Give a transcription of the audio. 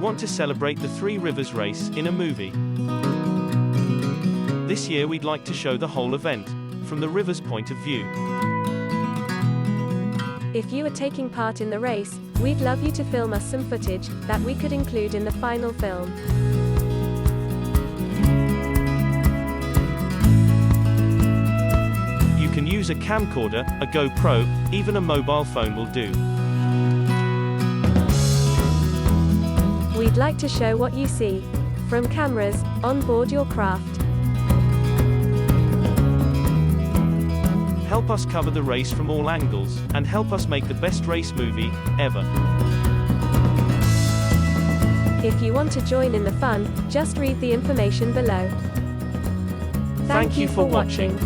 want to celebrate the Three Rivers race in a movie. This year we'd like to show the whole event, from the river's point of view. If you are taking part in the race, we'd love you to film us some footage that we could include in the final film. You can use a camcorder, a GoPro, even a mobile phone will do. We'd like to show what you see from cameras on board your craft. Help us cover the race from all angles, and help us make the best race movie ever. If you want to join in the fun, just read the information below. Thank you for watching.